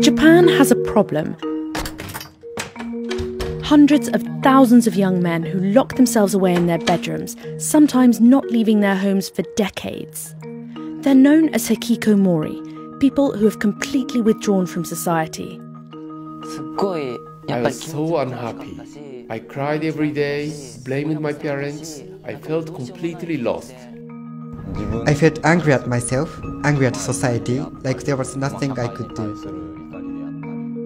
Japan has a problem. Hundreds of thousands of young men who lock themselves away in their bedrooms, sometimes not leaving their homes for decades. They're known as hikikomori, people who have completely withdrawn from society. I was so unhappy. I cried every day, blamed my parents. I felt completely lost. I felt angry at myself, angry at society, like there was nothing I could do.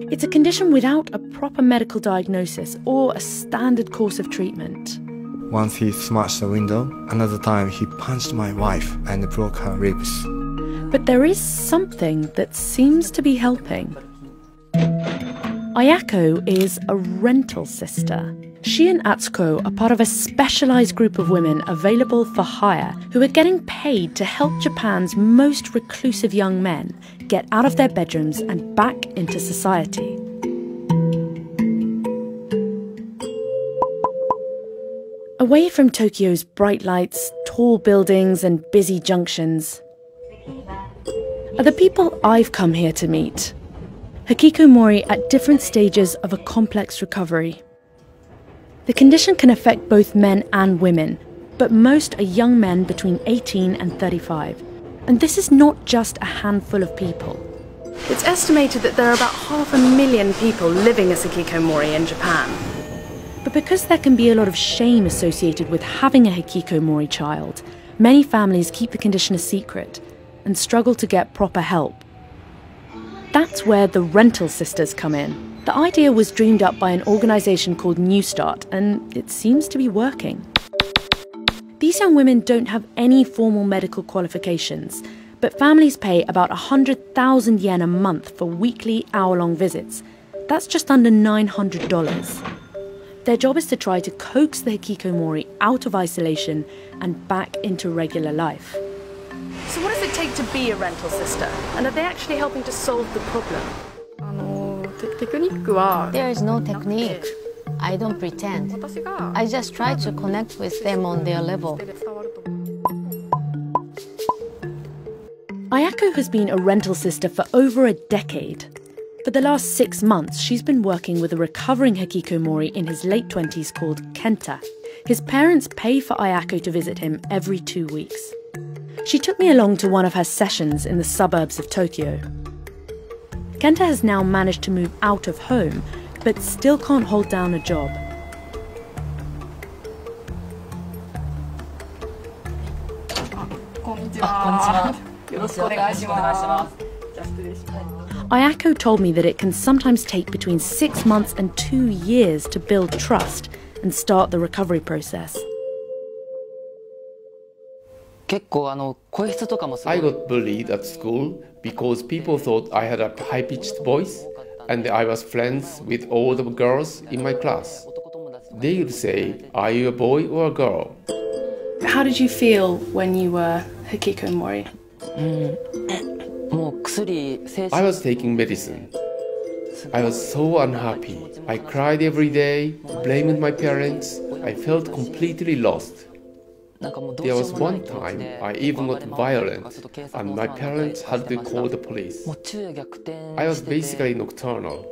It's a condition without a proper medical diagnosis or a standard course of treatment. Once he smashed the window, another time he punched my wife and broke her ribs. But there is something that seems to be helping. Ayako is a rental sister. She and Atsuko are part of a specialised group of women available for hire who are getting paid to help Japan's most reclusive young men get out of their bedrooms and back into society. Away from Tokyo's bright lights, tall buildings and busy junctions are the people I've come here to meet. Hikikomori at different stages of a complex recovery. The condition can affect both men and women, but most are young men between 18 and 35. And this is not just a handful of people. It's estimated that there are about 500,000 people living as hikikomori in Japan. But because there can be a lot of shame associated with having a hikikomori child, many families keep the condition a secret and struggle to get proper help. That's where the Rental Sisters come in. The idea was dreamed up by an organisation called New Start, and it seems to be working. These young women don't have any formal medical qualifications, but families pay about 100,000 yen a month for weekly, hour-long visits. That's just under $900. Their job is to try to coax the hikikomori out of isolation and back into regular life. So what does it take to be a rental sister? And are they actually helping to solve the problem? There is no technique. I don't pretend. I just try to connect with them on their level. Ayako has been a rental sister for over a decade. For the last 6 months, she's been working with a recovering hikikomori in his late 20s called Kenta. His parents pay for Ayako to visit him every 2 weeks. She took me along to one of her sessions in the suburbs of Tokyo. Kenta has now managed to move out of home, but still can't hold down a job. Ayako told me that it can sometimes take between 6 months and 2 years to build trust and start the recovery process. I got bullied at school because people thought I had a high-pitched voice and I was friends with all the girls in my class. They would say, "Are you a boy or a girl?" How did you feel when you were hikikomori? I was taking medicine. I was so unhappy. I cried every day, blamed my parents. I felt completely lost. There was one time I even got violent and my parents had to call the police. I was basically nocturnal.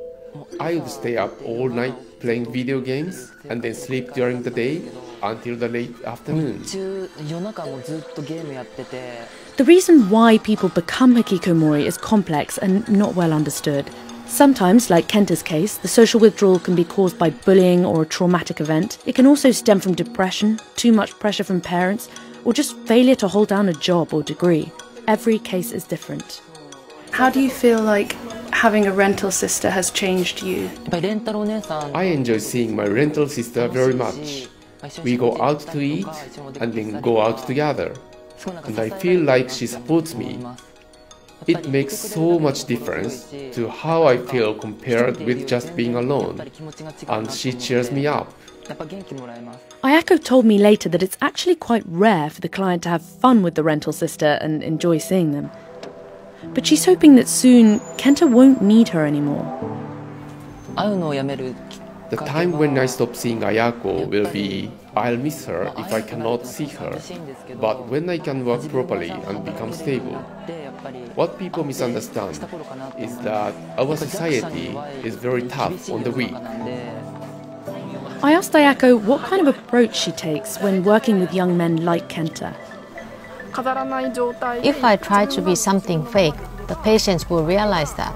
I would stay up all night playing video games and then sleep during the day until the late afternoon. The reason why people become hikikomori is complex and not well understood. Sometimes, like Kenta's case, the social withdrawal can be caused by bullying or a traumatic event. It can also stem from depression, too much pressure from parents, or just failure to hold down a job or degree. Every case is different. How do you feel like having a rental sister has changed you? I enjoy seeing my rental sister very much. We go out to eat and then go out together. And I feel like she supports me. It makes so much difference to how I feel compared with just being alone, and she cheers me up. Ayako told me later that it's actually quite rare for the client to have fun with the rental sister and enjoy seeing them. But she's hoping that soon Kenta won't need her anymore. The time when I stop seeing Ayako will be, I'll miss her if I cannot see her, but when I can work properly and become stable. What people misunderstand is that our society is very tough on the weak. I asked Ayako what kind of approach she takes when working with young men like Kenta. If I try to be something fake, the patients will realize that.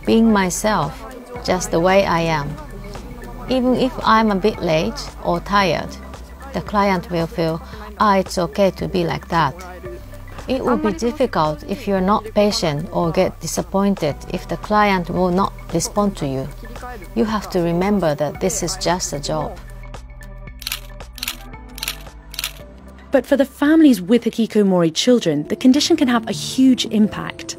Being myself, just the way I am. Even if I'm a bit late or tired, the client will feel, it's okay to be like that. It will be difficult if you're not patient or get disappointed if the client will not respond to you. You have to remember that this is just a job. But for the families with hikikomori children, the condition can have a huge impact.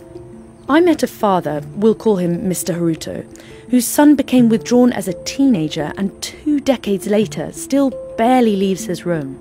I met a father, we'll call him Mr. Haruto, whose son became withdrawn as a teenager and 2 decades later still barely leaves his room.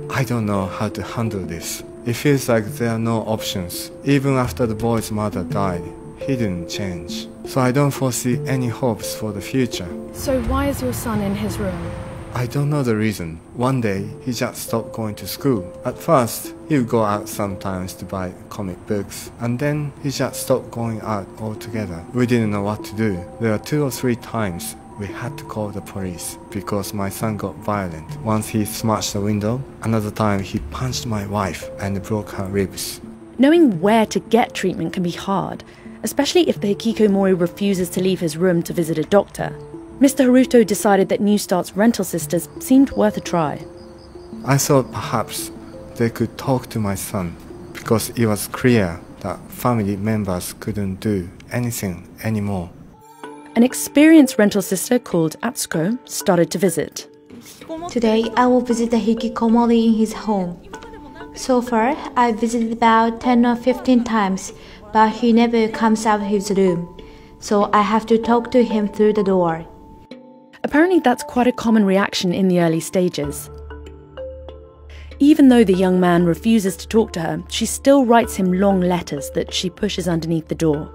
I don't know how to handle this. It feels like there are no options. Even after the boy's mother died, he didn't change. So I don't foresee any hopes for the future. So why is your son in his room? I don't know the reason. One day, he just stopped going to school. At first, he would go out sometimes to buy comic books, and then he just stopped going out altogether. We didn't know what to do. There were 2 or 3 times we had to call the police because my son got violent. Once he smashed the window, another time he punched my wife and broke her ribs. Knowing where to get treatment can be hard, especially if the hikikomori refuses to leave his room to visit a doctor. Mr. Haruto decided that New Start's rental sisters seemed worth a try. I thought perhaps they could talk to my son because it was clear that family members couldn't do anything anymore. An experienced rental sister called Atsuko started to visit. Today, I will visit the hikikomori in his home. So far, I visited about 10 or 15 times, but he never comes out of his room. So I have to talk to him through the door. Apparently that's quite a common reaction in the early stages. Even though the young man refuses to talk to her, she still writes him long letters that she pushes underneath the door.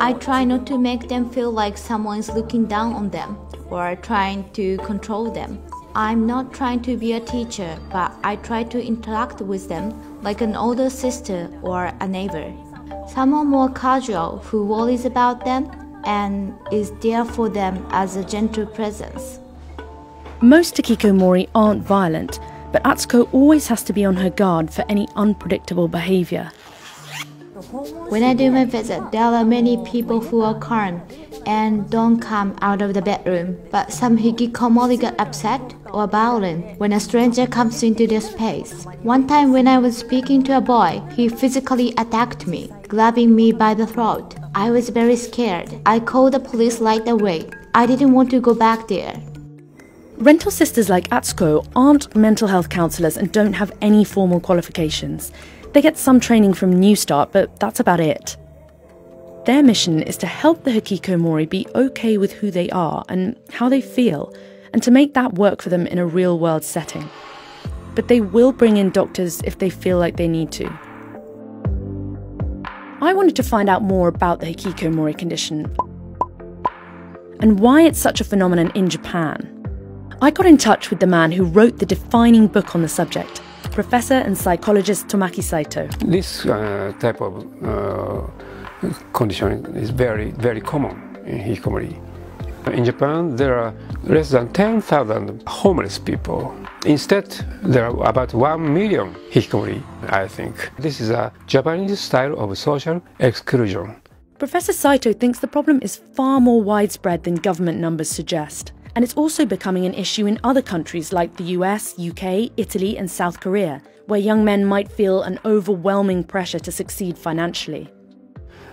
I try not to make them feel like someone is looking down on them or trying to control them. I'm not trying to be a teacher, but I try to interact with them like an older sister or a neighbor. Someone more casual who worries about them and is there for them as a gentle presence. Most hikikomori aren't violent, but Atsuko always has to be on her guard for any unpredictable behavior. When I do my visit, there are many people who are calm and don't come out of the bedroom, but some hikikomori get upset or violent when a stranger comes into their space. One time when I was speaking to a boy, he physically attacked me, grabbing me by the throat. I was very scared. I called the police right away. I didn't want to go back there. Rental sisters like Atsuko aren't mental health counsellors and don't have any formal qualifications. They get some training from New Start, but that's about it. Their mission is to help the hikikomori be okay with who they are and how they feel, and to make that work for them in a real-world setting. But they will bring in doctors if they feel like they need to. I wanted to find out more about the hikikomori condition and why it's such a phenomenon in Japan. I got in touch with the man who wrote the defining book on the subject, Professor and psychologist Tomaki Saito. This type of condition is very, very common in hikikomori. In Japan, there are less than 10,000 homeless people. Instead, there are about 1 million hikikomori, I think. This is a Japanese style of social exclusion. Professor Saito thinks the problem is far more widespread than government numbers suggest. And it's also becoming an issue in other countries like the US, UK, Italy and South Korea, where young men might feel an overwhelming pressure to succeed financially.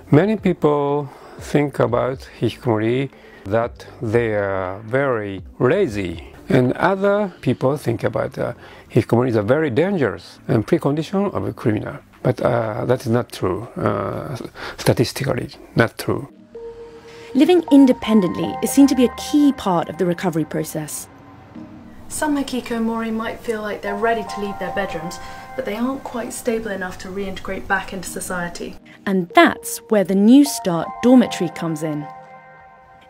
Many people think about hikikomori that they are very lazy, and other people think about hikikomori is a very dangerous and precondition of a criminal. But that is not true, statistically not true. Living independently is seen to be a key part of the recovery process. Some hikikomori might feel like they're ready to leave their bedrooms, but they aren't quite stable enough to reintegrate back into society. And that's where the New Start dormitory comes in.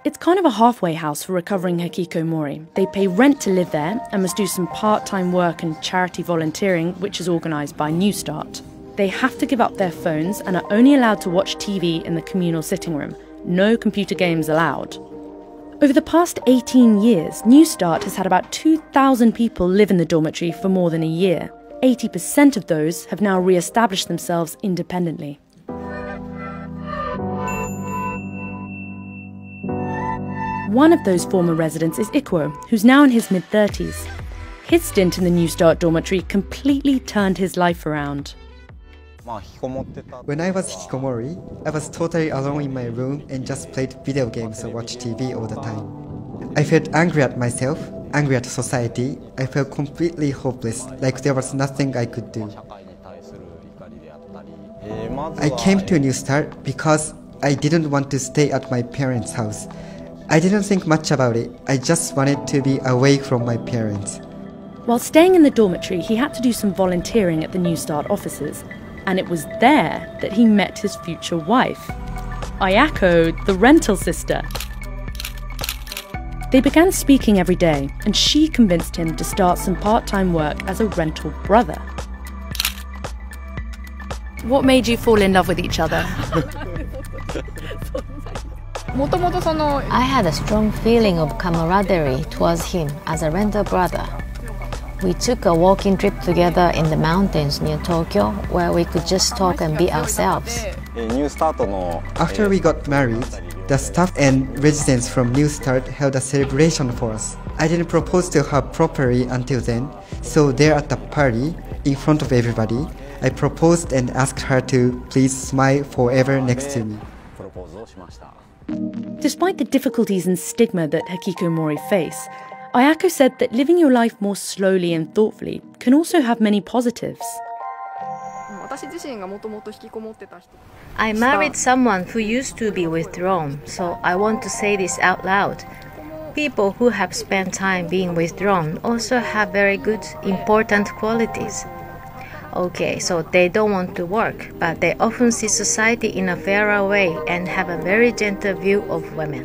It's kind of a halfway house for recovering hikikomori. They pay rent to live there and must do some part-time work and charity volunteering, which is organised by New Start. They have to give up their phones and are only allowed to watch TV in the communal sitting room. No computer games allowed. Over the past 18 years, New Start has had about 2,000 people live in the dormitory for more than a year. 80% of those have now re-established themselves independently. One of those former residents is Ikuo, who's now in his mid-30s. His stint in the New Start dormitory completely turned his life around. When I was hikikomori, I was totally alone in my room and just played video games or watched TV all the time. I felt angry at myself, angry at society. I felt completely hopeless, like there was nothing I could do. I came to New Start because I didn't want to stay at my parents' house. I didn't think much about it. I just wanted to be away from my parents. While staying in the dormitory, he had to do some volunteering at the New Start offices. And it was there that he met his future wife, Ayako, the rental sister. They began speaking every day, and she convinced him to start some part-time work as a rental brother. What made you fall in love with each other? I had a strong feeling of camaraderie towards him as a rental brother. We took a walking trip together in the mountains near Tokyo, where we could just talk and be ourselves. After we got married, the staff and residents from New Start held a celebration for us. I didn't propose to her properly until then, so there at the party, in front of everybody, I proposed and asked her to please smile forever next to me. Despite the difficulties and stigma that hikikomori face, Ayako said that living your life more slowly and thoughtfully can also have many positives. I married someone who used to be withdrawn, so I want to say this out loud. People who have spent time being withdrawn also have very good, important qualities. Okay, so they don't want to work, but they often see society in a fairer way and have a very gentle view of women.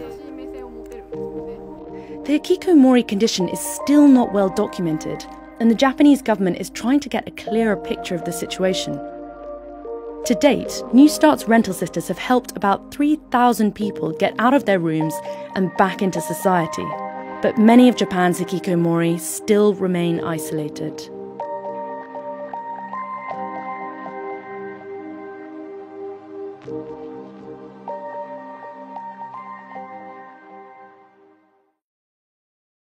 The hikikomori condition is still not well documented, and the Japanese government is trying to get a clearer picture of the situation. To date, New Start's rental sisters have helped about 3,000 people get out of their rooms and back into society. But many of Japan's hikikomori still remain isolated.